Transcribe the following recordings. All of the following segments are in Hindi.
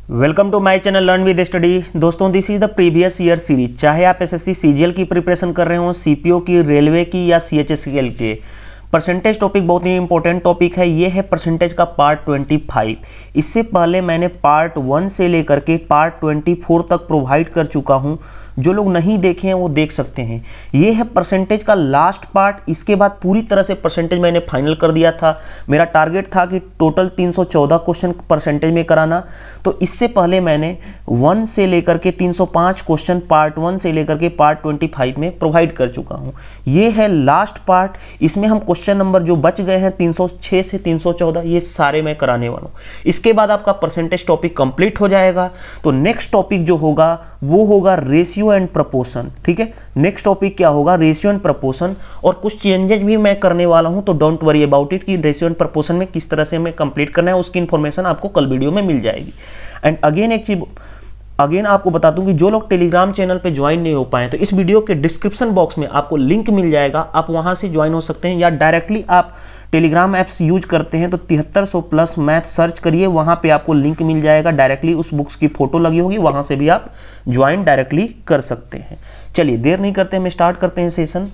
Welcome to my channel learn with study. दोस्तों, this is the previous year series. चाहे आप एसएससी सीजीएल की प्रिपरेशन कर रहे हो, सीपीओ की, रेलवे की या सीएचएसएल के, परसेंटेज टॉपिक बहुत ही इंपॉर्टेंट टॉपिक है। ये है परसेंटेज का पार्ट 25। इससे पहले मैंने पार्ट 1 से लेकर के पार्ट 24 तक प्रोवाइड कर चुका हूँ। जो लोग नहीं देखे हैं वो देख सकते हैं। ये है परसेंटेज का लास्ट पार्ट। इसके बाद पूरी तरह से परसेंटेज मैंने फाइनल कर दिया था। मेरा टारगेट था कि टोटल 314 क्वेश्चन परसेंटेज में कराना। तो इससे पहले मैंने 1 से लेकर के 305 क्वेश्चन पार्ट 1 से लेकर के पार्ट 25 में प्रोवाइड कर चुका हूँ। ये है लास्ट पार्ट। इसमें हम क्वेश्चन नंबर जो बच गए हैं 306 से 314, ये सारे मैं कराने वाला हूँ। इसके बाद आपका परसेंटेज टॉपिक कंप्लीट हो जाएगा। तो नेक्स्ट टॉपिक जो होगा वो होगा रेशियो एंड प्रपोर्शन। ठीक है, नेक्स्ट टॉपिक क्या होगा? Ratio and proportion. और कुछ चेंजेस भी मैं करने वाला हूं, तो डोंट वरी अबाउट इट कि रेशियो एंड प्रपोर्शन में किस तरह से हमें कंप्लीट करना है, उसकी इंफॉर्मेशन आपको कल वीडियो में मिल जाएगी। एंड अगेन एक चीज आपको बता दूं कि जो लोग टेलीग्राम चैनल पे ज्वाइन नहीं हो पाए, तो इस वीडियो के डिस्क्रिप्शन बॉक्स में आपको लिंक मिल जाएगा। आप वहां से ज्वाइन हो सकते हैं, या डायरेक्टली आप टेलीग्राम ऐप्स यूज करते हैं तो 7300 प्लस मैथ सर्च करिए, वहां पे आपको लिंक मिल जाएगा। डायरेक्टली उस बुक्स की फोटो लगी होगी, वहां से भी आप ज्वाइन डायरेक्टली कर सकते हैं। चलिए देर नहीं करते, हम स्टार्ट करते हैं सेशन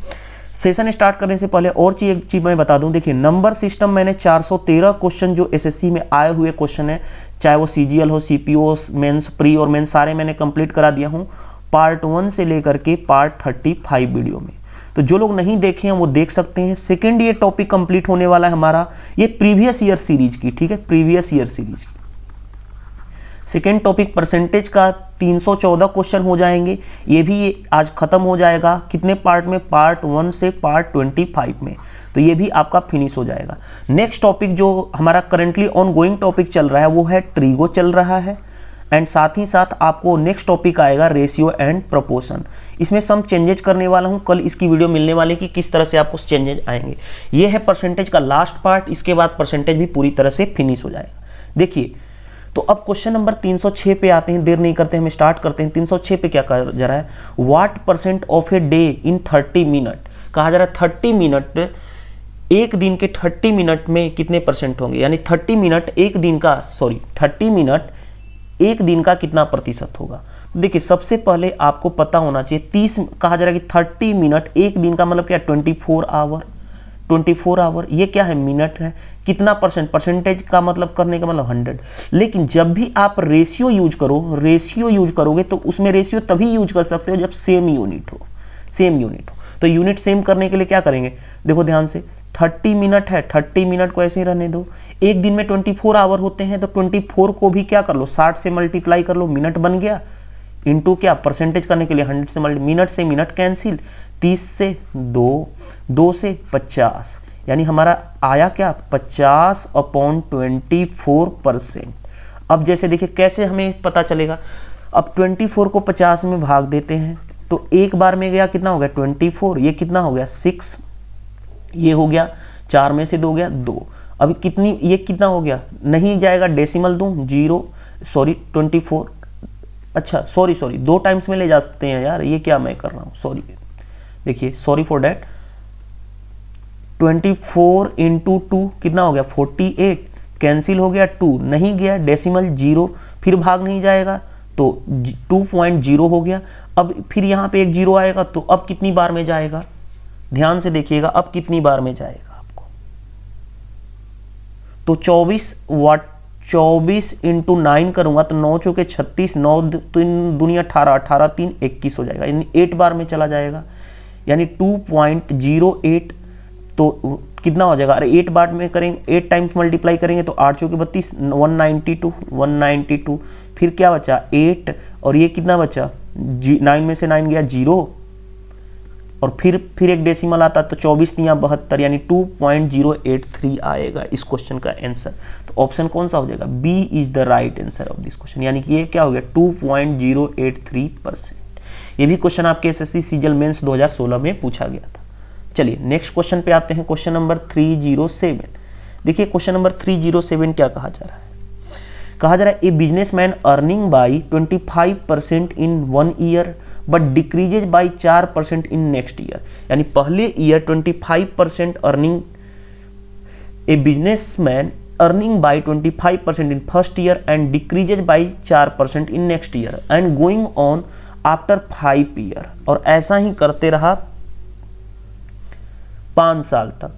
स्टार्ट करने से पहले और एक चीज मैं बता दूं। देखिए, नंबर सिस्टम मैंने 413 क्वेश्चन जो एसएससी में आए हुए क्वेश्चन है, चाहे वो सीजीएल हो, सीपीओ, मेंस, प्री और मेंस, सारे मैंने कंप्लीट करा दिया हूं पार्ट 1 से लेकर के पार्ट 35 वीडियो में। तो जो लोग नहीं देखे हैं वो देख सकते हैं। सेकंड ये टॉपिक कंप्लीट होने वाला है हमारा, ये प्रीवियस ईयर सीरीज की। ठीक है, प्रीवियस ईयर सीरीज की सेकेंड टॉपिक परसेंटेज का 314 क्वेश्चन हो जाएंगे। ये भी आज खत्म हो जाएगा। कितने पार्ट में? पार्ट 1 से पार्ट 25 में। तो ये भी आपका फिनिश हो जाएगा। नेक्स्ट टॉपिक जो हमारा करंटली ऑनगोइंग टॉपिक चल रहा है वो है ट्रीगो चल रहा है। एंड साथ ही साथ आपको नेक्स्ट टॉपिक आएगा रेशियो एंड प्रपोर्शन। इसमें सम चेंजेज करने वाला हूं। कल इसकी वीडियो मिलने वाली कि किस तरह से आपको चेंजेज आएंगे। ये है परसेंटेज का लास्ट पार्ट। इसके बाद परसेंटेज भी पूरी तरह से फिनिश हो जाएगा। देखिए, तो अब क्वेश्चन नंबर 306 पे आते हैं। देर नहीं करते, हम स्टार्ट करते हैं। 306 पे क्या कहा जा रहा है? What percent of a day in 30 minute कहा जा रहा है। 30 मिनट, एक दिन के 30 मिनट में कितने परसेंट होंगे? यानी 30 मिनट एक दिन का, 30 मिनट एक दिन का कितना प्रतिशत होगा? देखिए, सबसे पहले आपको पता होना चाहिए 30 कहा जा रहा है कि 30 मिनट एक दिन का मतलब क्या? 24 आवर। 24 आवर ये क्या है? मिनट है। कितना परसेंट? परसेंटेज का मतलब करने का मतलब 100। लेकिन जब भी आप रेशियो यूज करोगे तो उसमें रेशियो तभी यूज कर सकते हो जब सेम यूनिट हो। तो यूनिट सेम करने के लिए क्या करेंगे? देखो ध्यान से, 30 मिनट है, 30 मिनट को ऐसे ही रहने दो। एक दिन में 24 आवर होते हैं, तो 24 को भी क्या कर लो? 60 से मल्टीप्लाई कर लो, मिनट बन गया। इंटू क्या? परसेंटेज करने के लिए 100 से मिनट से मिनट कैंसिल, 30 से 2 से 50, यानी हमारा आया क्या? 50/24%। अब जैसे देखिए कैसे हमें पता चलेगा। अब 24 को 50 में भाग देते हैं, तो एक बार में गया कितना हो गया? 24। ये कितना हो गया? 6। ये हो गया 4 में से 2 गया 2। अभी कितनी, ये कितना हो गया? नहीं जाएगा, डेसिमल दूं 24। अच्छा सॉरी 2 टाइम्स में ले जा सकते हैं यार, ये क्या मैं कर रहा हूँ, सॉरी। देखिए, सॉरी फॉर डैट। 24 इंटू 2 कितना हो गया? 48। कैंसिल हो गया, 2 नहीं गया, डेसिमल 0, फिर भाग नहीं जाएगा तो 2.0 हो गया। अब फिर यहाँ पे एक 0 आएगा, तो अब कितनी बार में जाएगा? ध्यान से देखिएगा, अब कितनी बार में जाएगा आपको? तो 24 इंटू 9 करूंगा तो 9 चौके 36, 9 दूनी 18, 18 3 21 हो जाएगा, यानी 8 बार में चला जाएगा, यानी 2.08। तो कितना हो जाएगा? अरे 8 बार में करेंगे, 8 टाइम्स मल्टीप्लाई करेंगे तो 8 चौके 32, 192। फिर क्या बचा? 8। और ये कितना बचा? 9 में से 9 गया 0, और फिर एक डेसिमल आता तो 24 या 72, यानी 2.083 आएगा इस क्वेश्चन का आंसर। तो ऑप्शन कौन सा हो जाएगा? B is the right answer of this question. यानी कि ये क्या हो गया? 2.083%। ये भी क्वेश्चन आपके एसएससी सीजीएल मेंस 2016 में पूछा गया था। चलिए नेक्स्ट क्वेश्चन पे आते हैं। Question number 307। देखिए, क्वेश्चन नंबर 307 क्या कहा जा रहा है? कहा जा रहा है a businessman earning by 25% in 1 year but decreases by 4% in next year. यानी पहले year 25% earning a businessman earning by 25% in first year and decreases by 4% in next year and going on after 5 year। और ऐसा ही करते रहा 5 साल तक,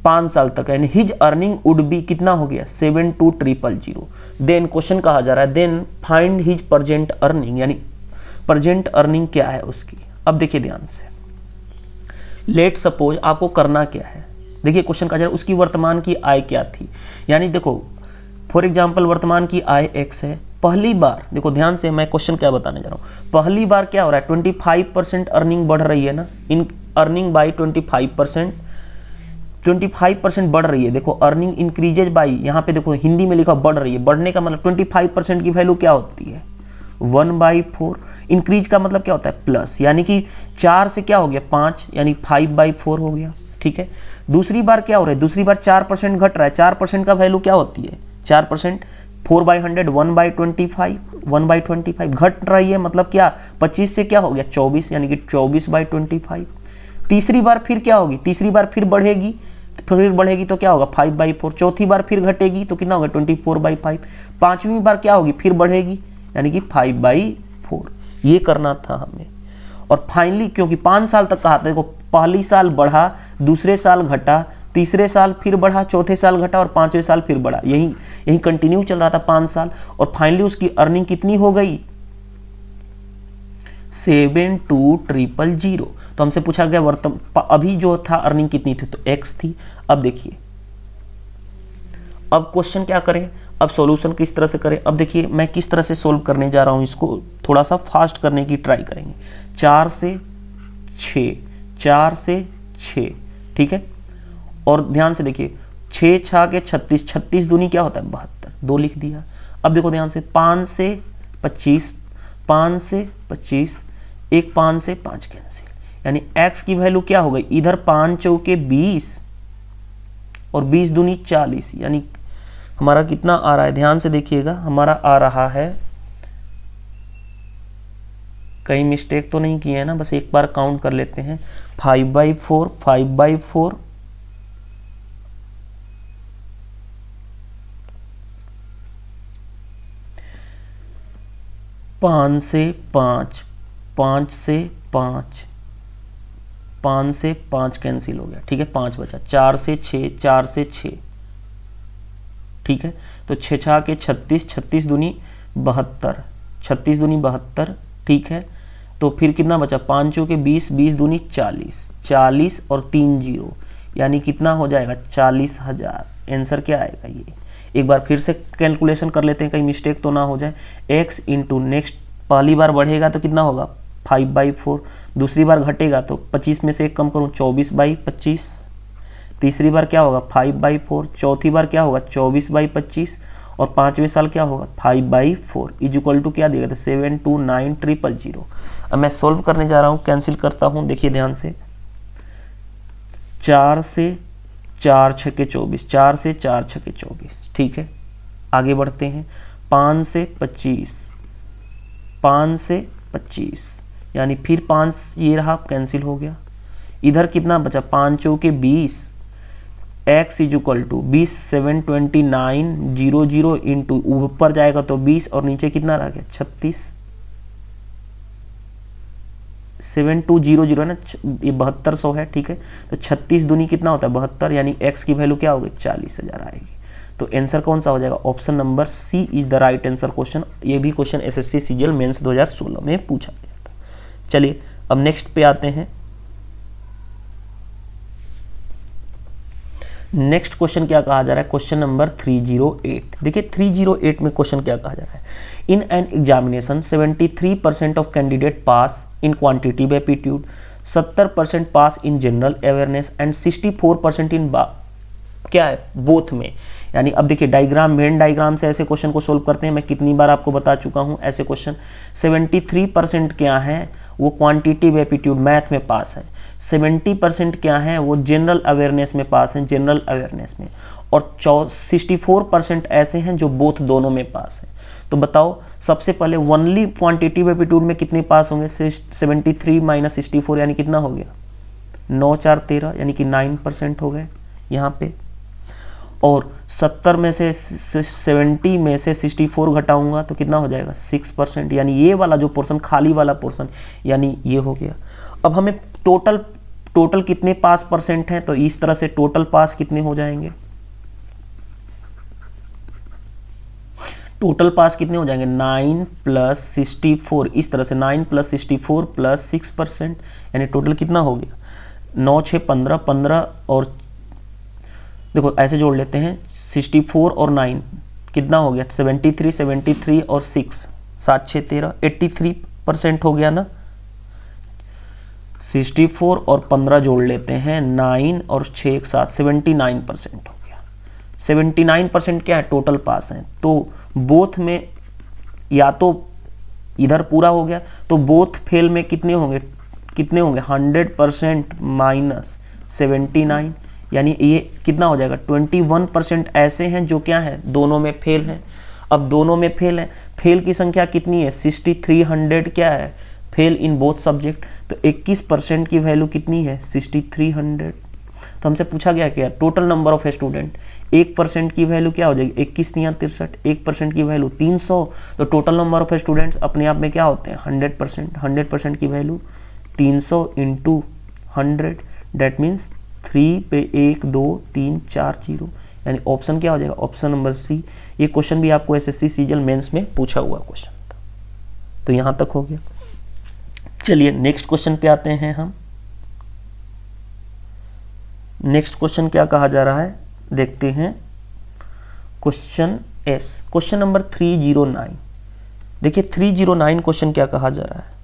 5 साल तक, and his earning would be कितना हो गया 72,000। देन क्वेश्चन कहा जा रहा है then find his present earning, यानी प्रेजेंट अर्निंग क्या है उसकी। अब देखिए ध्यान से, लेट सपोज आपको करना क्या है, देखिए क्वेश्चन कहा जा रहा है उसकी वर्तमान की आय क्या थी, यानी देखो फॉर एग्जांपल वर्तमान की आय x है। पहली बार देखो ध्यान से, मैं क्वेश्चन क्या बताने जा रहा हूँ, पहली बार क्या हो रहा है 25% अर्निंग बढ़ रही है ना, इन अर्निंग बाई 25%, 25% बढ़ रही है। देखो अर्निंग इंक्रीजेज बाई, यहाँ पे देखो हिंदी में लिखा बढ़ रही है, बढ़ने का मतलब 25% की वैल्यू क्या होती है 1/4। इंक्रीज का मतलब क्या होता है प्लस, यानी कि 4 से क्या हो गया 5, यानी 5/4 हो गया, ठीक है। दूसरी बार क्या हो रहा है, दूसरी बार 4% घट रहा है, 4% का वैल्यू क्या होती है 4%, 4/100 1/25, 1/25 घट रही है, मतलब क्या 25 से क्या हो गया 24, यानी कि 24/25। तीसरी बार फिर क्या होगी, तीसरी बार फिर बढ़ेगी, फिर बढ़ेगी तो क्या होगा 5/4। चौथी बार फिर घटेगी तो कितना होगा 24/5। पांचवी बार क्या होगी फिर बढ़ेगी, यानी कि 5/4। ये करना था हमें। और फाइनली क्योंकि 5 साल तक कहा था, देखो पहली साल बढ़ा, दूसरे साल घटा, तीसरे साल फिर बढ़ा, चौथे साल घटा और पांचवें साल फिर बढ़ा, यही कंटिन्यू चल रहा था 5 साल। और फाइनली उसकी अर्निंग कितनी हो गई 72,000। तो हमसे पूछा गया अभी जो था अर्निंग कितनी थी, तो x थी। अब देखिए, अब क्वेश्चन क्या करें, अब सॉल्यूशन किस तरह से करें। अब देखिए मैं किस तरह से सोल्व करने जा रहा हूं, इसको थोड़ा सा फास्ट करने की ट्राई करेंगे। 4 से 6, 4 से 6, ठीक है। और ध्यान से देखिए 6 6 के 36, 36 दूनी क्या होता है 72, 2 लिख दिया। अब देखो ध्यान से 5 से 25, 5 से 25, एक 5 से 5 कैंसिल, यानी x की वैल्यू क्या हो गई, इधर 5 चौके 20 और 20 दूनी 40, यानी हमारा कितना आ रहा है, ध्यान से देखिएगा, हमारा आ रहा है, कहीं मिस्टेक तो नहीं किए है ना, बस एक बार काउंट कर लेते हैं, 5/4, 5/4, 5 से 5, 5 से 5, 5 से 5 कैंसिल हो गया, ठीक है, 5 बचा। 4 से 6, 4 से 6, ठीक है। तो 6 6 के 36, 36 दूनी 72, 36 दूनी 72, ठीक है। तो फिर कितना बचा 5 चौके 20, 20 दूनी 40, 40 और 3 0, यानी कितना हो जाएगा 40,000। आंसर क्या आएगा ये, एक बार फिर से कैलकुलेशन कर लेते हैं कहीं मिस्टेक तो ना हो जाए। x इंटू नेक्स्ट, पहली बार बढ़ेगा तो कितना होगा 5/4, दूसरी बार घटेगा तो 25 में से एक कम करूँ 24/25, तीसरी बार क्या होगा 5/4, चौथी बार क्या होगा 24/25 और पांचवें साल क्या होगा 5/4 इज इक्वल टू क्या दिया था 729,000। अब मैं सोल्व करने जा रहा हूँ, कैंसिल करता हूँ, देखिए ध्यान से, 4 से 4 छके 24, 4 से 4 छके 24, ठीक है। आगे बढ़ते हैं, 5 से 25, 5 से 25, यानी फिर 5 ये रहा कैंसिल हो गया। इधर कितना बचा 5 चौके 20, x is equal to 20 729,000 into ऊपर जाएगा तो 20 और नीचे कितना रह गया 36, 7200 है ना, ये 7200 है, ठीक है। तो 36 दूनी कितना होता है 72, यानी x की वैल्यू क्या होगी 40,000 आएगी। तो आंसर कौन सा हो जाएगा, option number C is the right answer question. ये भी क्वेश्चन एसएससी सीजीएल मेंस 2016 में पूछा गया था। चलिए अब नेक्स्ट पे आते हैं। नेक्स्ट क्वेश्चन क्या कहा जा रहा है, क्वेश्चन नंबर 308। देखिए 308 में क्वेश्चन क्या कहा जा रहा है, in an examination 73% of candidate pass in quantitative aptitude, 70% pass in general awareness and 64% इन क्या है बोथ में। यानी अब देखिए डायग्राम, वेन डायग्राम से ऐसे क्वेश्चन को सोल्व करते हैं, मैं कितनी बार आपको बता चुका हूं ऐसे क्वेश्चन। 73% क्या है वो क्वांटिटेटिव एप्टीट्यूड मैथ में पास है, 70% क्या है वो जनरल अवेयरनेस में पास है, जनरल अवेयरनेस में, और 64% ऐसे हैं जो बोथ दोनों में पास है। तो बताओ सबसे पहले ओनली क्वांटिटेटिव एप्टीट्यूड में कितने पास होंगे, 73 माइनस 64 यानी कितना हो गया 9 4 13, यानी कि 9% हो गए यहाँ पे। और 70 में से 70 में से 64 घटाऊंगा तो कितना हो जाएगा 6%, यानी ये वाला जो पोर्शन खाली वाला पोर्शन यानी ये हो गया। अब हमें टोटल कितने पास परसेंट हैं, तो इस तरह से टोटल पास कितने हो जाएंगे, टोटल पास कितने हो जाएंगे 9 + 64, इस तरह से 9 + 64 + 6%, यानी टोटल कितना हो गया 9 6 15 15 और देखो ऐसे जोड़ लेते हैं 64 और 9 कितना हो गया 73 73 और 6 7 6 13 83% हो गया ना। 64 और 15 जोड़ लेते हैं 9 और 6 एक साथ 79% हो गया। 79% क्या है टोटल पास है, तो बोथ में या तो इधर पूरा हो गया तो बोथ फेल में कितने होंगे 100% माइनस 79, यानी ये कितना हो जाएगा 21% ऐसे हैं जो क्या है दोनों में फेल हैं। अब दोनों में फेल है, फेल की संख्या कितनी है 6300 क्या है फेल इन बोथ सब्जेक्ट, तो 21% की वैल्यू कितनी है 6300। तो हमसे पूछा गया क्या टोटल नंबर ऑफ स्टूडेंट, 1% की वैल्यू क्या हो जाएगी 21 × 63, 1% की वैल्यू 300, तो टोटल नंबर ऑफ स्टूडेंट्स अपने आप में क्या होते हैं 100%, 100% की वैल्यू 300 × 100 दैट मीन्स 3 पे 1 2 3 4 0, यानी ऑप्शन क्या हो जाएगा ऑप्शन नंबर सी। ये क्वेश्चन भी आपको एसएससी सीजीएल मेंस में पूछा हुआ क्वेश्चन था। तो यहां तक हो गया। चलिए नेक्स्ट क्वेश्चन पे आते हैं हम। नेक्स्ट क्वेश्चन क्या कहा जा रहा है देखते हैं, क्वेश्चन एस, क्वेश्चन नंबर 309। देखिए 309 क्वेश्चन क्या कहा जा रहा है,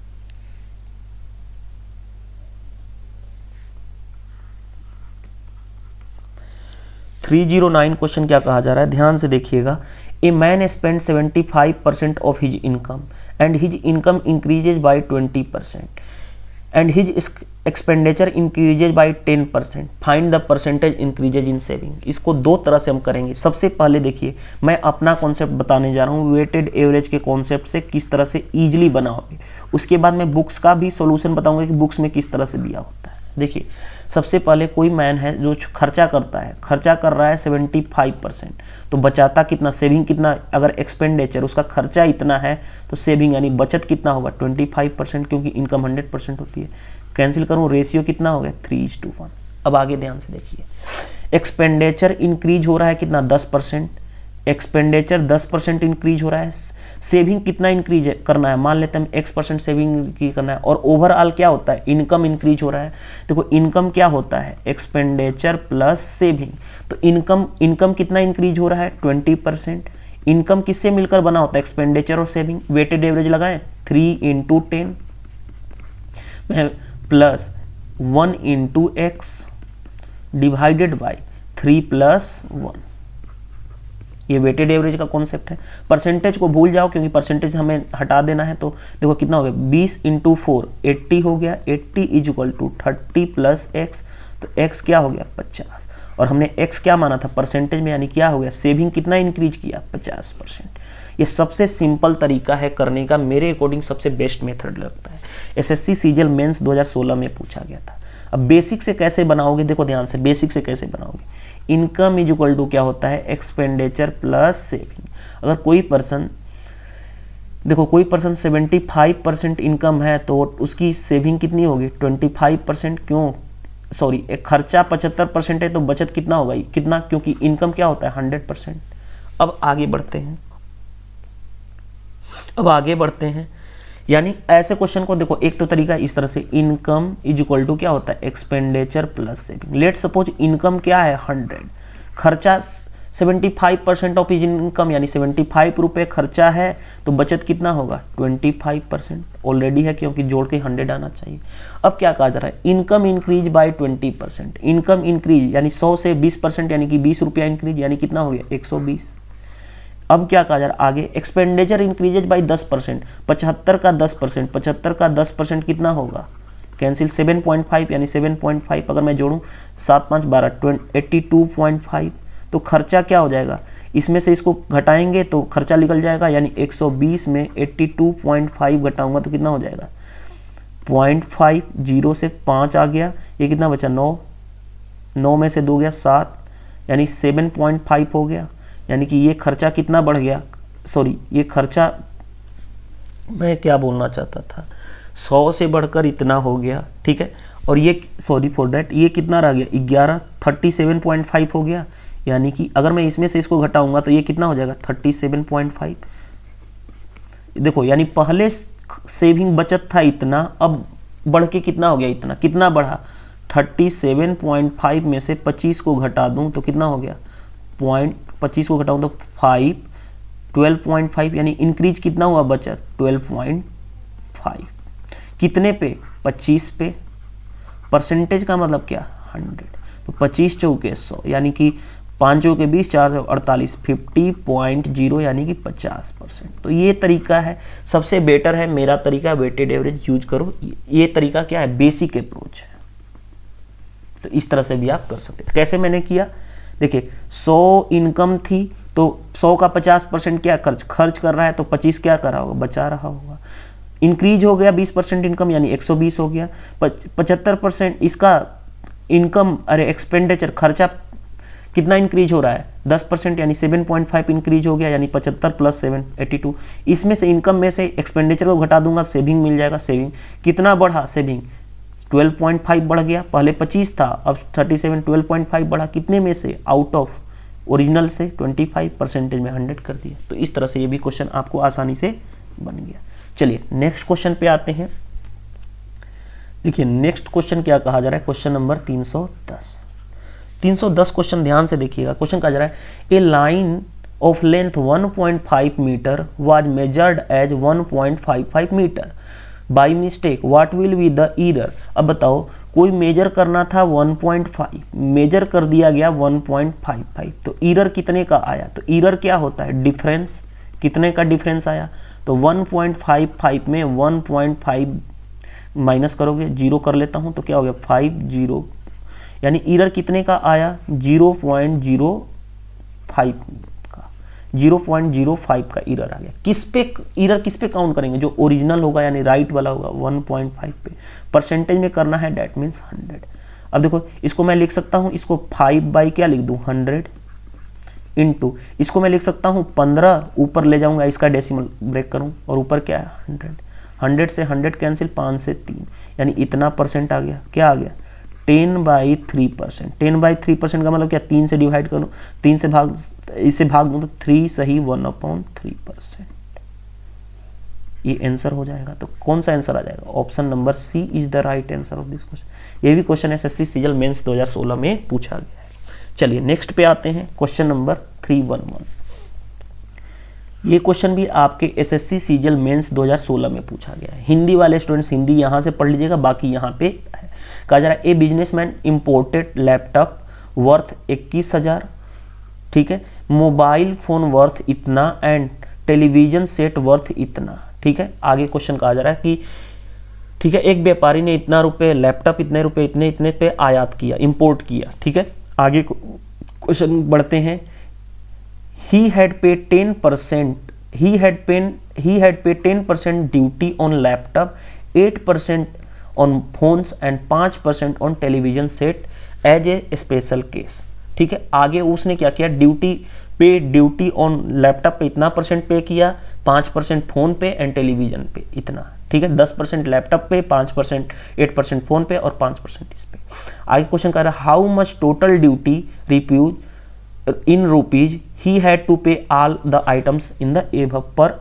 क्वेश्चन क्या कहा जा रहा है ध्यान से देखिएगा। A man spend 75% of his income and his income increases by 20% and his expenditure increases by 10%, find the percentage increases in saving. इसको दो तरह से हम करेंगे। सबसे पहले देखिए मैं अपना कॉन्सेप्ट बताने जा रहा हूँ वेटेड एवरेज के कॉन्सेप्ट से किस तरह से ईजिली बनाओगे, उसके बाद मैं बुक्स का भी सॉल्यूशन बताऊंगा कि बुक्स में किस तरह से दिया होता है। देखिए सबसे पहले कोई मैन है जो खर्चा करता है, खर्चा कर रहा है 75%, तो बचाता कितना सेविंग कितना, अगर एक्सपेंडिचर उसका खर्चा इतना है तो सेविंग यानी बचत कितना होगा 25%, क्योंकि इनकम 100% होती है। कैंसिल करूँ रेशियो कितना हो गया 3:1। अब आगे ध्यान से देखिए, एक्सपेंडिचर इंक्रीज हो रहा है कितना 10%, एक्सपेंडिचर 10% इंक्रीज हो रहा है, सेविंग कितना इंक्रीज करना है मान लेते हैं हम X% सेविंग की करना है, और ओवरऑल क्या होता है इनकम इंक्रीज हो रहा है। देखो इनकम क्या होता है एक्सपेंडिचर प्लस सेविंग, तो इनकम कितना इंक्रीज हो रहा है 20%। इनकम किससे मिलकर बना होता है एक्सपेंडिचर और सेविंग, वेटेड एवरेज लगाएं 3 × 10 प्लस 1 × X डिवाइडेड बाय 3 + 1। ये वेटेड एवरेज का कॉन्सेप्ट है। परसेंटेज को भूल जाओ क्योंकि परसेंटेज हमें हटा देना है। तो देखो कितना हो गया 20 × 4 80 हो गया, 80 = 30 + X, तो X क्या हो गया 50, और हमने X क्या माना था परसेंटेज में, यानी क्या हो गया सेविंग कितना इंक्रीज किया 50%। ये सबसे सिंपल तरीका है करने का, मेरे अकॉर्डिंग सबसे बेस्ट मेथड लगता है। एसएससी सीजीएल मेंस 2016 में पूछा गया था। अब बेसिक से कैसे बनाओगे, देखो ध्यान से बेसिक से कैसे बनाओगे, इनकम इक्वल टू क्या होता है एक्सपेंडिचर प्लस सेविंग। अगर कोई पर्सन देखो कोई पर्सन 75% इनकम है तो उसकी सेविंग कितनी होगी 25%, क्यों सॉरी एक खर्चा 75% है तो बचत कितना होगा कितना, क्योंकि इनकम क्या होता है 100%। अब आगे बढ़ते हैं, यानी ऐसे क्वेश्चन को देखो एक तो तरीका इस तरह से, इनकम इक्वल टू क्या होता है expenditure plus saving. Let suppose income क्या है 100, खर्चा 75% ऑफ इनकम यानी 75 रुपये खर्चा है, तो बचत कितना होगा 25%। ऑलरेडी है क्योंकि जोड़ के 100 आना चाहिए। अब क्या कहा जा रहा है income increase by 20%, income increase यानी 100 से 20% यानी कि 20 रुपया इंक्रीज, यानी कितना हो गया 120। अब क्या कहा जा रहा है आगे एक्सपेंडिचर इंक्रीजेज बाई 10%, 75 का 10%, 75 का 10% कितना होगा कैंसिल 7.5 यानी 7.5 अगर मैं जोड़ूं 7 5 12 82.5, तो खर्चा क्या हो जाएगा इसमें से इसको घटाएंगे तो खर्चा निकल जाएगा, यानी 120 में 82.5 घटाऊंगा तो कितना हो जाएगा 0.5, 0 से 5 आ गया, ये कितना बचा 9, 9 में से 2 गया 7, यानी 7.5 हो गया, यानी कि ये खर्चा कितना बढ़ गया, सॉरी ये खर्चा मैं क्या बोलना चाहता था, 100 से बढ़कर इतना हो गया, ठीक है। और ये सॉरी फॉर डैट, ये कितना रह गया 11, 37.5 हो गया, यानी कि अगर मैं इसमें से इसको घटाऊंगा तो ये कितना हो जाएगा 37.5। देखो यानी पहले सेविंग बचत था इतना, अब बढ़ के कितना हो गया इतना, कितना बढ़ा 37.5 में से 25 को घटा दूं तो कितना हो गया 25 को घटाऊं तो 5, 12.5, यानी इंक्रीज कितना हुआ बचत 12.5, कितने पे 25 पे, परसेंटेज का मतलब क्या 100, तो 25 चौके 100, यानी कि 5 चौके 20, 4 48, 50.0 यानी कि 50%। तो ये तरीका है, सबसे बेटर है मेरा तरीका, वेटेड एवरेज यूज करो। ये तरीका क्या है, बेसिक अप्रोच है, तो इस तरह से भी आप कर सकते हैं। कैसे मैंने किया, देखिए 100 इनकम थी तो 100 का 50% क्या खर्च कर रहा है, तो 25 क्या कर रहा होगा, बचा रहा होगा। इंक्रीज हो गया 20% इनकम, यानी 120 हो गया। 75% इसका इनकम, अरे एक्सपेंडिचर खर्चा कितना इंक्रीज हो रहा है 10%, यानी 7.5 इंक्रीज हो गया, यानी 75 + 7 82। इसमें से इनकम में से एक्सपेंडिचर को घटा दूंगा, सेविंग मिल जाएगा। सेविंग कितना बढ़ा, सेविंग 12.5 बढ़ गया, पहले 25 था अब 37, 12.5 बढ़ा, कितने में से, आउट ऑफ ओरिजिनल से 25, परसेंटेज में 100 कर दिया। तो इस तरह से ये भी क्वेश्चन आपको आसानी से बन गया। चलिए नेक्स्ट क्वेश्चन पे आते हैं। देखिए नेक्स्ट क्वेश्चन क्या कहा जा रहा है, क्वेश्चन नंबर 310 क्वेश्चन ध्यान से देखिएगा। क्वेश्चन कहा जा रहा है, a line of length 1.5 metre was measured as 1.55 metre by mistake, what will be the error. अब बताओ, कोई मेजर करना था 1.5, मेजर कर दिया गया 1.55, तो ईरर कितने का आया, तो ईरर क्या होता है, डिफरेंस, कितने का डिफरेंस आया, तो 1.55 में 1.5 माइनस करोगे, 0 कर लेता हूं तो क्या हो गया 50, यानी ईरर कितने का आया 0.05 का, 0.05 का ईरर आ गया। किस पे ईरर, किस पे काउंट करेंगे, जो ओरिजिनल होगा यानी राइट वाला होगा 1.5 पे, परसेंटेज में करना है, डेट मीन्स 100। अब देखो इसको मैं लिख सकता हूं, इसको 5 बाई क्या लिख दूं 100 इंटू, इसको मैं लिख सकता हूं 15, ऊपर ले जाऊंगा इसका डेसिमल ब्रेक करूं और ऊपर क्या है 100, 100 से 100 कैंसिल, 5 से 3, यानी इतना परसेंट आ गया, क्या आ गया 10/3%। 10/3% का मतलब क्या, 3 से डिवाइड करूं, 3 से भाग, इससे भाग दूं तो 3 सही 1/3%, ये आंसर हो जाएगा। तो कौन सा आंसर आ जाएगा, option number C is the right answer of this question. ये भी क्वेश्चन एसएससी सीजीएल मेंस 2016 में पूछा गया है। चलिए नेक्स्ट पे आते हैं, क्वेश्चन नंबर 311। ये क्वेश्चन भी आपके एसएससी सीजीएल मेंस 2016 में पूछा गया है। हिंदी वाले स्टूडेंट्स हिंदी यहाँ से पढ़ लीजिएगा, बाकी यहाँ पे है। कहा जा रहा है, a businessman imported laptop worth 21,000, ठीक है, मोबाइल फोन वर्थ इतना एंड टेलीविजन सेट वर्थ इतना, ठीक है। आगे क्वेश्चन कहा जा रहा है कि ठीक है, एक व्यापारी ने इतना रुपए, लैपटॉप इतने रुपए, इतने इतने पे आयात किया, इंपोर्ट किया, ठीक है। आगे क्वेश्चन बढ़ते हैं, he had paid 10% duty on laptop, 8% on phones and 5% on television set as a special case, ठीक है। आगे उसने क्या किया, ड्यूटी ऑन लैपटॉप पे इतना परसेंट पे किया, 5% फोन पे एंड टेलीविजन पे इतना, ठीक है। 10% लैपटॉप पे, 5%, 8% फोन पे और 5% इस पे। आगे क्वेश्चन कह रहा है, how much total duty refuse in rupees he had to pay all the items in the above per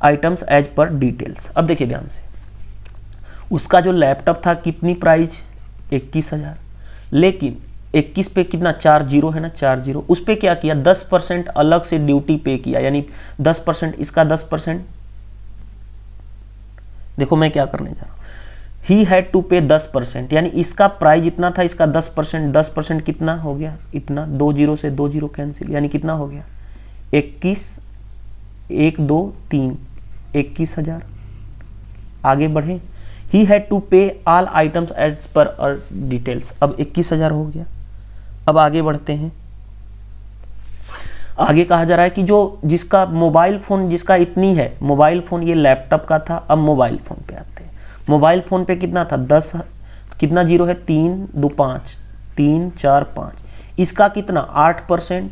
items as per details। अब देखिए ध्यान से, उसका जो लैपटॉप था कितनी प्राइस 21,000, लेकिन 21 पे कितना 4 जीरो है ना, 4 जीरो, उस पे क्या किया 10% अलग से ड्यूटी पे किया, यानी 10% इसका 10%, देखो मैं क्या करने जा रहा हूं, he had to pay 10%, यानी इसका प्राइस इतना था, इसका 10%, 10% कितना हो गया इतना, 2 जीरो से 2 जीरो कैंसिल, यानी कितना हो गया 21, 1 2 3, 21,000। आगे बढ़े, he had to pay all items as per our details, अब 21,000 हो गया। अब आगे बढ़ते हैं, आगे कहा जा रहा है कि जो जिसका मोबाइल फोन जिसका इतनी है, मोबाइल फोन ये लैपटॉप का था, अब मोबाइल फोन पे आते हैं। मोबाइल फोन पे कितना था 10, कितना जीरो है 3 2 5, 3 4 5, इसका कितना 8%,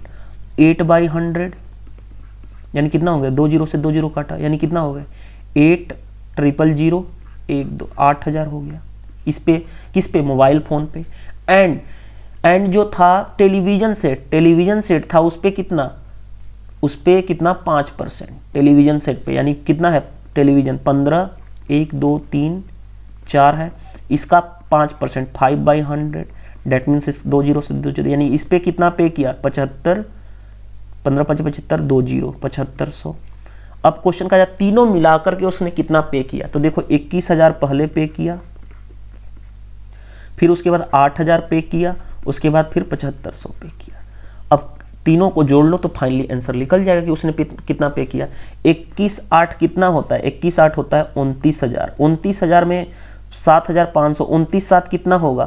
8/100 यानी कितना हो गया, 2 जीरो से 2 जीरो काटा यानी कितना हो गया 8,000,000 8,000 हो गया। इस पे किस पे, मोबाइल फ़ोन पे। एंड जो था टेलीविज़न सेट था उस पे कितना 5% टेलीविज़न सेट पे, यानी कितना है टेलीविज़न 15, 1 2 3 4 है, इसका 5% 5/100 डेट मीन्स 2 जीरो से 2 जीरो, यानी इस पे कितना पे किया 75, 15 5 75 2 जीरो 7500। अब क्वेश्चन का तीनों मिलाकर के उसने कितना पे किया, तो देखो 21,000 पहले पे किया, फिर उसके बाद 8,000 पे किया, उसके बाद फिर 7500 पे किया। अब तीनों को जोड़ लो तो फाइनली आंसर निकल जाएगा कि उसने कितना पे किया। 21,8 कितना होता है, 21,8 होता है 29,000। 29,000 में 7,500, 29,7 कितना होगा,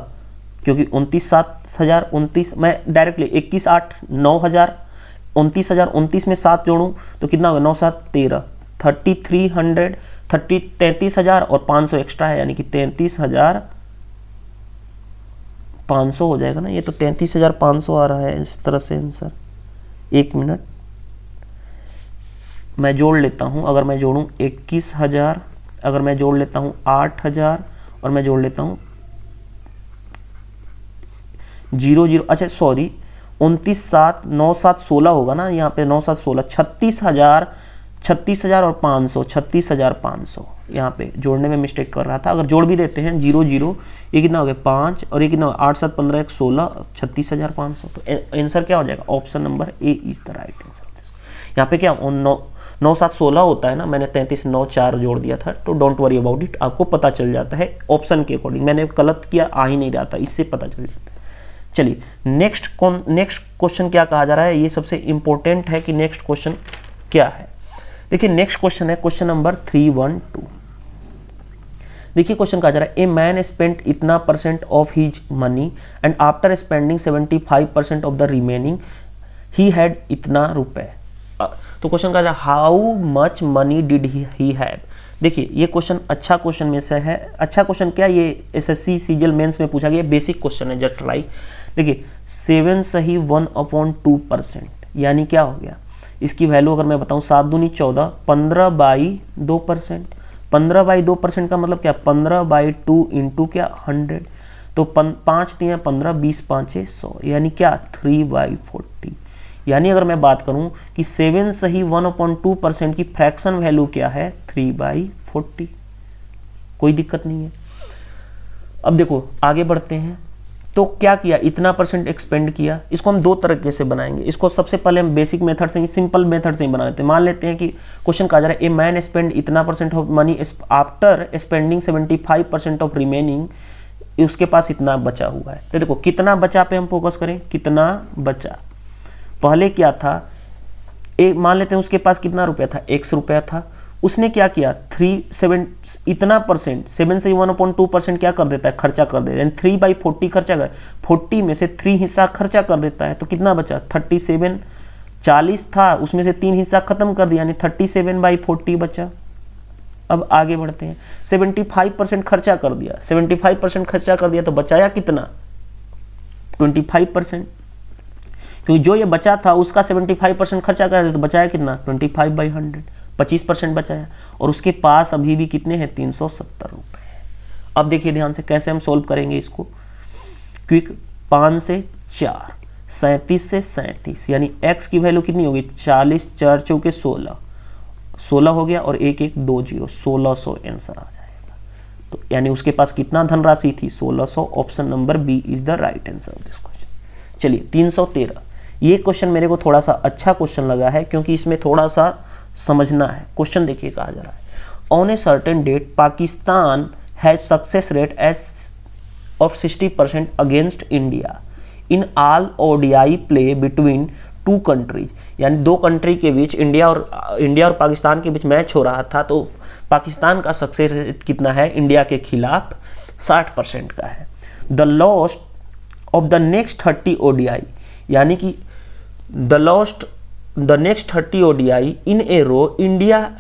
क्योंकि 29,7,000 29 मैं डायरेक्टली 21,8 9,000, 29,000 29 में 7 जोड़ूं तो कितना होगा 9 7 13, 3300 33,000 और 500 एक्स्ट्रा है, यानी कि 33,500 हो जाएगा ना। ये तो 33,500 आ रहा है इस तरह से आंसर। 1 मिनट मैं जोड़ लेता हूँ, अगर मैं जोड़ूँ 21,000, अगर मैं जोड़ लेता हूँ 8,000 और मैं जोड़ लेता हूँ 0 0, अच्छा सॉरी 29 7 9 7 16 होगा ना, यहाँ पे 9 7 16 36,000 और 500 36,500, यहाँ पे जोड़ने में मिस्टेक कर रहा था। अगर जोड़ भी देते हैं 0 0, ये कितना हो गया 5 और ये कितना हो गया 8 7 15 1 16 36,500, तो आंसर क्या हो जाएगा, option number A is the right answer. यहाँ पे क्या 9 7 16 होता है ना, मैंने 33 9 4 जोड़ दिया था, तो डोंट वरी अबाउट इट, आपको पता चल जाता है ऑप्शन के अकॉर्डिंग। मैंने गलत किया, आ ही नहीं रहा था, इससे पता चल जाता है। चलिए नेक्स्ट क्वेश्चन क्या कहा जा रहा है, ये सबसे इंपॉर्टेंट है कि नेक्स्ट क्वेश्चन क्या है। देखिए नेक्स्ट क्वेश्चन है क्वेश्चन नंबर 312। देखिए क्वेश्चन कहा जा रहा है, ए मैन स्पेंट इतना % of his money and after spending 75% of the remaining he had इतना रुपए। तो क्वेश्चन कहा जा रहा है, how much money did he have. देखिए ये क्वेश्चन अच्छा क्वेश्चन में से है। अच्छा क्वेश्चन क्या, ये एसएससी सीजीएल मेंस में पूछा गया बेसिक क्वेश्चन है, जस्ट लाइक। देखिए 7 सही 1/2%, यानी क्या हो गया, इसकी वैल्यू अगर मैं बताऊं 7 दूनी 14, 15/2%। 15/2% का मतलब क्या, 15/2 इंटू क्या 100, तो 5 3 15 20 5 100, यानी क्या 3/40। यानी अगर मैं बात करूं कि 7 सही 1/2% की फ्रैक्शन वैल्यू क्या है 3/40। कोई दिक्कत नहीं है। अब देखो आगे बढ़ते हैं, तो क्या किया, इतना % एक्सपेंड किया। इसको हम दो तरीके से बनाएंगे। इसको सबसे पहले हम बेसिक मेथड से ही, सिंपल मेथड से ही बना लेते हैं। मान लेते हैं कि क्वेश्चन कहा जा रहा है, ए मैन स्पेंड इतना % of money after spending 75% of remaining, उसके पास इतना बचा हुआ है। तो देखो कितना बचा पे हम फोकस करें, कितना बचा। पहले क्या था, मान लेते हैं उसके पास कितना रुपया था, 100 रुपया था। उसने क्या किया, 7 से 1/2% क्या कर देता है, खर्चा कर देता है, यानी 3/40 खर्चा कर, 40 में से 3 हिस्सा खर्चा कर देता है, तो कितना बचा 37। 40 था, उसमें से 3 हिस्सा खत्म कर दिया, यानी 37/40 बचा। अब आगे बढ़ते हैं, 75% खर्चा कर दिया, 75% खर्चा कर दिया तो बचाया कितना 25%, क्योंकि जो ये बचा था उसका 75% खर्चा कर दिया तो बचाया कितना 25/100, 25% बचाया। और उसके पास अभी भी कितने हैं 370 रुपए। अब देखिए ध्यान से कैसे हम सोल्व करेंगे इसको। क्विक 5 से 4, 37 से 37, यानी x की वैल्यू कितनी होगी 40, 4 चौके 16, 16 हो गया और 1 1 2 0, 1600 आंसर आ जाएगा। तो यानी उसके पास कितना धनराशि थी 1600। Option number B is the right answer of this question. चलिए 313, ये क्वेश्चन मेरे को थोड़ा सा अच्छा क्वेश्चन लगा है, क्योंकि इसमें थोड़ा सा समझना है। क्वेश्चन देखिए कहा जा रहा है, on a certain date Pakistan has success rate as of 60% against India in all ODI play between 2 countries, यानी 2 कंट्री के बीच इंडिया और पाकिस्तान के बीच मैच हो रहा था, तो पाकिस्तान का सक्सेस रेट कितना है इंडिया के खिलाफ 60% का है। The loss of the next 30 ODI, यानी कि the next 30 ODI in a row, India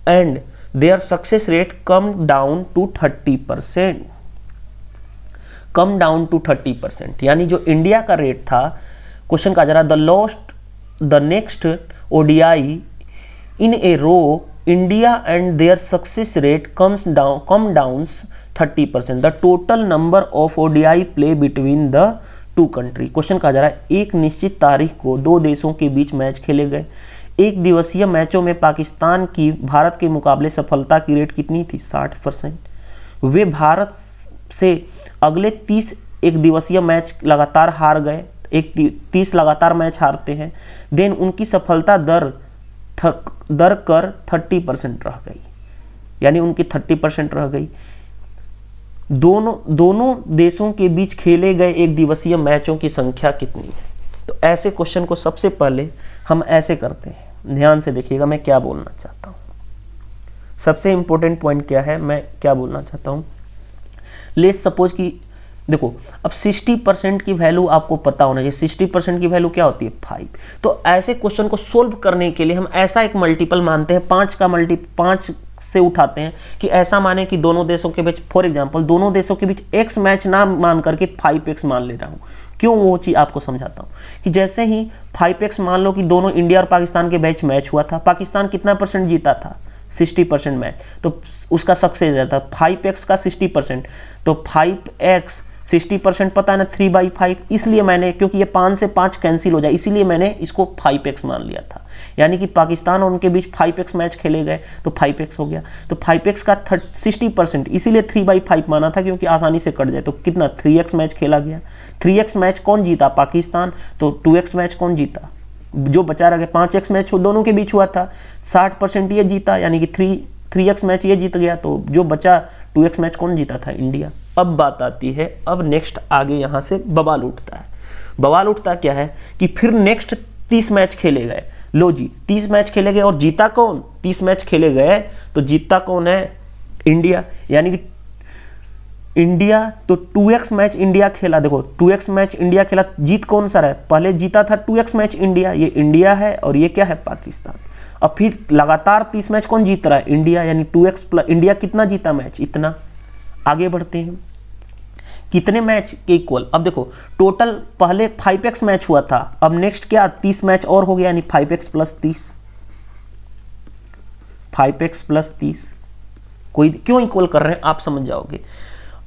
and their success rate come down to 30%. यानी जो इंडिया का रेट था क्वेश्चन कहा जा रहा है the next ODI in a row India and their success rate come down 30%, the total number of ODI play between the two country. Question कहा जा रहा है एक निश्चित तारीख को दो देशों के बीच मैच खेले गए। एक दिवसीय मैचों में पाकिस्तान की भारत के मुकाबले सफलता की रेट कितनी थी? 60%। वे भारत से अगले 30 एक दिवसीय मैच लगातार हार गए, 30 लगातार मैच हारते हैं। देन उनकी सफलता दर कर 30% रह गई, यानी उनकी 30% रह गई। दोनों देशों के बीच खेले गए एक दिवसीय मैचों की संख्या कितनी है? तो ऐसे क्वेश्चन को सबसे पहले हम ऐसे करते हैं, ध्यान से देखिएगा मैं क्या बोलना चाहता हूँ। सबसे इंपॉर्टेंट पॉइंट क्या है, मैं क्या बोलना चाहता हूँ। लेट्स सपोज कि देखो अब 60% की वैल्यू आपको पता होना चाहिए। 60% की वैल्यू क्या होती है? 5। तो ऐसे क्वेश्चन को सोल्व करने के लिए हम ऐसा एक मल्टीपल मानते हैं, 5 से उठाते हैं कि ऐसा माने कि दोनों देशों के बीच, फॉर एग्जांपल दोनों देशों के बीच x मैच ना मान करके 5x मान ले रहा हूं। क्यों, वो चीज आपको समझाता हूं कि जैसे ही 5x मान लो कि दोनों इंडिया और पाकिस्तान के बीच मैच हुआ था, पाकिस्तान कितना % जीता था? 60% मैच, तो उसका सक्सेस रहता 5x का 60%, तो 5x 60% पता है ना, 3/5। इसलिए मैंने, क्योंकि ये 5 से 5 कैंसिल हो जाए, इसीलिए मैंने इसको 5x मान लिया था। यानी कि पाकिस्तान और उनके बीच 5x मैच खेले गए तो 5x हो गया। तो 5x का 60%, इसीलिए 3/5 माना था क्योंकि आसानी से कट जाए। तो कितना? 3x मैच खेला गया। 3x मैच कौन जीता? पाकिस्तान। तो 2x मैच कौन जीता? जो बचा रह गया। 5x मैच दोनों के बीच हुआ था, 60% ये जीता, यानी कि 3x मैच ये जीत गया। तो जो बचा 2x मैच कौन जीता था? इंडिया। अब बात आती है, अब नेक्स्ट आगे यहाँ से बवाल उठता है। बवाल उठता क्या है कि फिर नेक्स्ट 30 मैच खेले गए। लो जी, 30 मैच खेले गए और जीता कौन? 30 मैच खेले गए तो जीता कौन है? इंडिया। यानी कि इंडिया, तो 2x मैच इंडिया खेला। देखो 2x मैच इंडिया खेला, जीत कौन सा रहा? पहले जीता था 2x मैच इंडिया, ये इंडिया है और ये क्या है? पाकिस्तान। अब फिर लगातार 30 मैच कौन जीत रहा है? इंडिया, यानी 2x प्लस इंडिया कितना जीता मैच? इतना। आगे बढ़ते हैं, कितने मैच के इक्वल? अब देखो टोटल पहले 5x मैच हुआ था, अब नेक्स्ट क्या? 30 मैच और हो गया, यानी 5x प्लस 30। 5x प्लस 30 कोई क्यों इक्वल कर रहे हैं आप समझ जाओगे।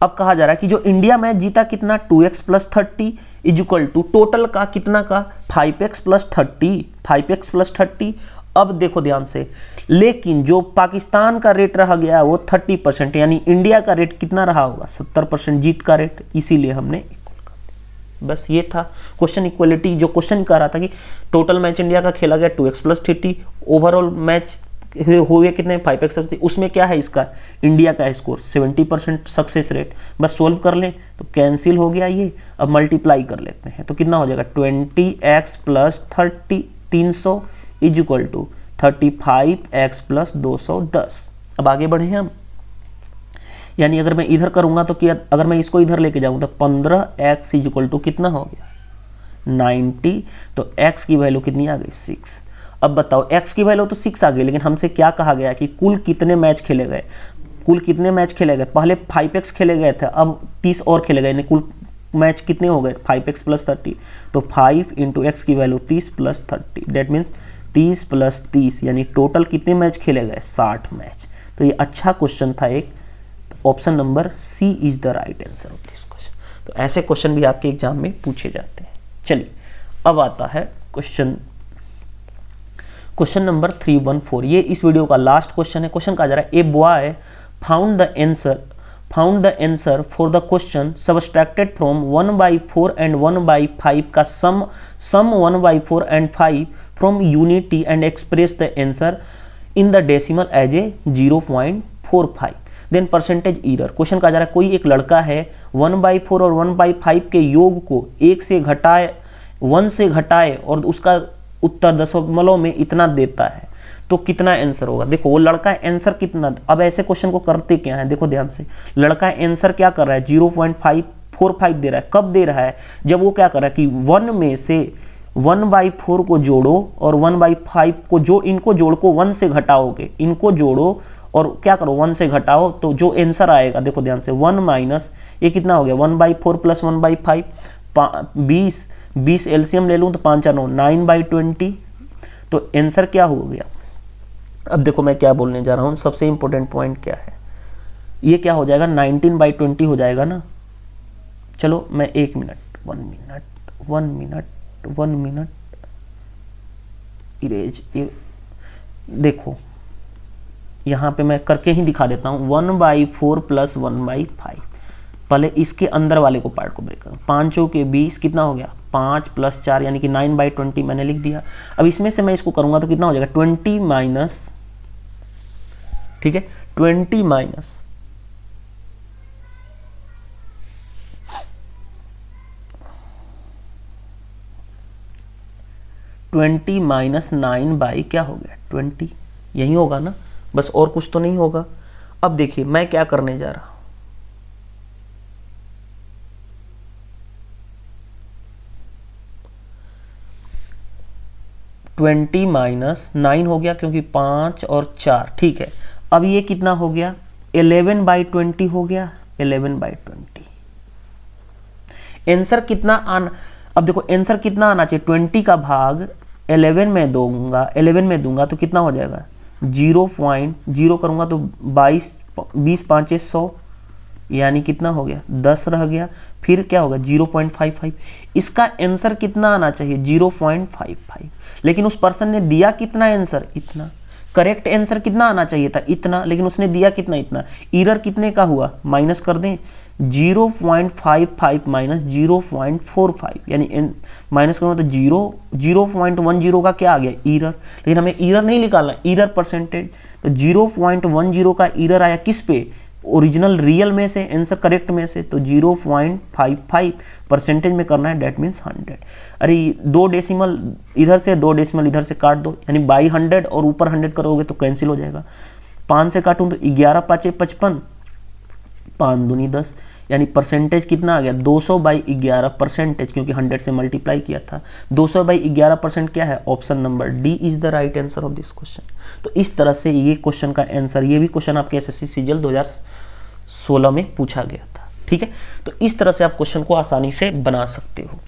अब कहा जा रहा है कि जो इंडिया मैच जीता कितना? 2x plus 30 is equal to total का कितना का? 5x plus 30। 5x plus 30। अब देखो ध्यान से, लेकिन जो पाकिस्तान का रेट रहा गया वो 30%, यानी इंडिया का रेट कितना रहा होगा? 70% जीत का रेट, इसीलिए हमने इक्वल कर दिया। बस ये था क्वेश्चन इक्वलिटी। जो क्वेश्चन कह रहा था कि टोटल मैच इंडिया का खेला गया 2x प्लस 30, ओवरऑल मैच हुए कितने? 5x, उसमें क्या है इसका? इंडिया का स्कोर 70% सक्सेस रेट। बस सोल्व कर लें तो कैंसिल हो गया ये। अब मल्टीप्लाई कर लेते हैं तो कितना हो जाएगा? 20x plus 30 300 is equal to 35x plus 210। अब आगे बढ़े हम, यानी अगर मैं इधर करूंगा तो क्या, अगर मैं इसको इधर लेके जाऊंगा तो 15x इज इक्वल टू कितना हो गया? 90। तो x की वैल्यू कितनी आ गई? 6। अब बताओ x की वैल्यू तो 6 आ गई, लेकिन हमसे क्या कहा गया कि कुल कितने मैच खेले गए? कुल कितने मैच खेले गए? पहले 5x खेले गए थे, अब 30 और खेले गए, कुल मैच कितने हो गए? 5x plus 30। तो 5 इंटू x की value 30 plus 30, that means 30 plus 30, यानी टोटल कितने मैच खेले गए? 60 मैच। तो ये अच्छा क्वेश्चन था एक। Option number C is the right answer of this question. तो ऐसे क्वेश्चन भी आपके एग्जाम में पूछे जाते हैं। चलिए अब आता है क्वेश्चन नंबर 314। ये इस वीडियो का लास्ट क्वेश्चन है। क्वेश्चन कहा जा रहा है, a boy found the answer for the question subtracted from 1/4 and 1/5 का sum 1/4 and 5 from unity and express the answer in the decimal as a 0.45। Then percentage error. Question कहा जा रहा है, कोई एक लड़का है 1/4 और 1/5 के योग को 1 से घटाए और उसका उत्तर दशमलव में इतना देता है, तो कितना आंसर होगा? देखो वो लड़का आंसर कितना, अब ऐसे क्वेश्चन को करते क्या है, देखो ध्यान से, लड़का आंसर क्या कर रहा है? 0.545 दे रहा है। कब दे रहा है? जब वो क्या कर रहा है कि 1 में से 1/4 को जोड़ो और 1/5 को इनको जोड़ को 1 से घटाओगे, इनको जोड़ो और क्या करो 1 से घटाओ, तो जो आंसर आएगा देखो ध्यान से 1 माइनस ये कितना हो गया? 1/4 प्लस 1/5 20 20 एलसीएम ले लूँ तो 5 9 9/20, तो आंसर क्या हो गया। अब देखो मैं क्या बोलने जा रहा हूँ, सबसे इंपॉर्टेंट पॉइंट क्या है, ये क्या हो जाएगा 19/20 हो जाएगा ना। चलो मैं 1 मिनट इरेज, ये देखो यहाँ पे मैं करके ही दिखा देता हूँ। 1/4 + 1/5, पहले इसके अंदर वाले को पार्ट को ब्रेक करो। 5 चौके 20 कितना हो गया, 5 + 4 यानी कि 9/20 मैंने लिख दिया। अब इसमें से मैं इसको करूँगा तो कितना हो जाएगा 20 माइनस, ठीक है 20 माइनस 9 बाई क्या हो गया 20, यही होगा ना, बस और कुछ तो नहीं होगा। अब देखिए मैं क्या करने जा रहा हूं, -9 हो गया क्योंकि 5 और 4, ठीक है। अब ये कितना हो गया 11/20 हो गया, 11/20। आंसर कितना आना, अब देखो आंसर कितना आना चाहिए, 20 का भाग 11 में दूंगा तो कितना हो जाएगा 0.0 करूंगा तो 20 5 100, यानी कितना हो गया 10 रह गया। फिर क्या होगा 0.55, इसका आंसर कितना आना चाहिए 0.55, लेकिन उस पर्सन ने दिया कितना आंसर, इतना। करेक्ट आंसर कितना आना चाहिए था, इतना, लेकिन उसने दिया कितना, इतना। एरर कितने का हुआ, माइनस कर दें 0.55 माइनस 0.45, यानी माइनस करूँगा तो 0.10 का क्या आ गया एरर, लेकिन हमें एरर नहीं निकालना, एरर परसेंटेज। तो 0.10 का एरर आया किस पे, ओरिजिनल रियल में से, आंसर करेक्ट में से, तो 0.55 परसेंटेज में करना है, डेट मीन्स 100। अरे 2 डेसिमल इधर से 2 डेसिमल इधर से काट दो, यानी बाई 100 और ऊपर 100 करोगे तो कैंसिल हो जाएगा। 5 से काटूं तो 11 5 55, 5 दूनी 10, यानी परसेंटेज कितना आ गया 200/11 परसेंटेज, क्योंकि 100 से मल्टीप्लाई किया था। 200/11% क्या है, option number D is the right answer of this question. तो इस तरह से ये क्वेश्चन का आंसर, ये भी क्वेश्चन आपके एसएससी सीजीएल 2016 में पूछा गया था, ठीक है। तो इस तरह से आप क्वेश्चन को आसानी से बना सकते हो।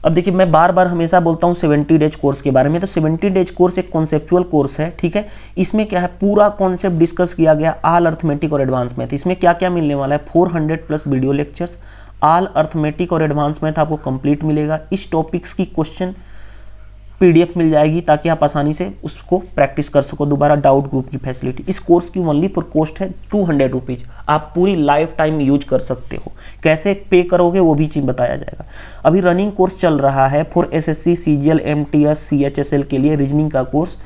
अब देखिए मैं बार बार हमेशा बोलता हूँ 70 डेज कोर्स के बारे में, तो 70 डेज कोर्स एक कॉन्सेप्चुअल कोर्स है, ठीक है। इसमें क्या है, पूरा कॉन्सेप्ट डिस्कस किया गया, ऑल अर्थमेटिक और एडवांस मैथ। इसमें क्या क्या मिलने वाला है, 400+ वीडियो लेक्चर्स, ऑल अर्थमेटिक और एडवांस मैथ आपको कंप्लीट मिलेगा। इस टॉपिक्स की क्वेश्चन पीडीएफ मिल जाएगी ताकि आप आसानी से उसको प्रैक्टिस कर सको। दोबारा डाउट ग्रुप की फैसिलिटी, इस कोर्स की ओनली फॉर कॉस्ट है 200 रुपीज़, आप पूरी लाइफ टाइम यूज कर सकते हो। कैसे पे करोगे वो भी चीज़ बताया जाएगा। अभी रनिंग कोर्स चल रहा है for SSC CGL MTS CHSL के लिए, रीजनिंग का कोर्स,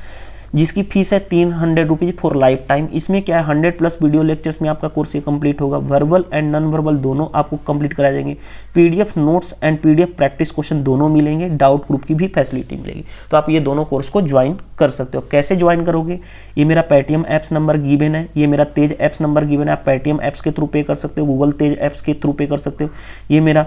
जिसकी फीस है 300 रुपीज़ फॉर लाइफ टाइम। इसमें क्या है 100+ वीडियो लेक्चर्स में आपका कोर्स ये कंप्लीट होगा। वर्बल एंड नॉन वर्बल दोनों आपको कंप्लीट कराए जाएंगे। PDF notes and PDF practice question दोनों मिलेंगे। डाउट ग्रुप की भी फैसिलिटी मिलेगी। तो आप ये दोनों कोर्स को ज्वाइन कर सकते हो। कैसे ज्वाइन करोगे, ये मेरा पेटीएम ऐप्स नंबर गिवन है, ये मेरा तेज ऐप्स नंबर गिवन है। आप पेटीएम ऐप्स के थ्रू पे कर सकते हो, गूगल तेज ऐप्स के थ्रू पे कर सकते हो। ये मेरा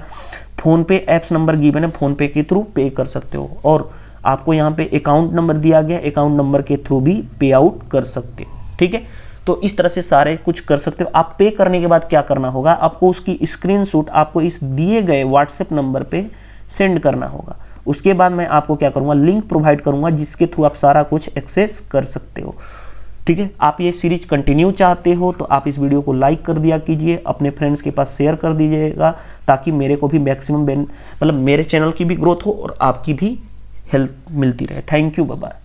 फ़ोनपे ऐप्स नंबर गिवन है, फ़ोनपे के थ्रू पे कर सकते हो। और आपको यहाँ पे अकाउंट नंबर दिया गया, अकाउंट नंबर के थ्रू भी पे आउट कर सकते हो, ठीक है। तो इस तरह से सारे कुछ कर सकते हो। आप पे करने के बाद क्या करना होगा, आपको उसकी स्क्रीनशॉट आपको इस दिए गए व्हाट्सएप नंबर पे सेंड करना होगा। उसके बाद मैं आपको क्या करूँगा, लिंक प्रोवाइड करूँगा जिसके थ्रू आप सारा कुछ एक्सेस कर सकते हो, ठीक है। आप ये सीरीज कंटिन्यू चाहते हो तो आप इस वीडियो को लाइक कर दिया कीजिए, अपने फ्रेंड्स के पास शेयर कर दीजिएगा, ताकि मेरे को भी मैक्सिमम मतलब मेरे चैनल की भी ग्रोथ हो और आपकी भी हेल्प मिलती रहे। Thank you, bye bye.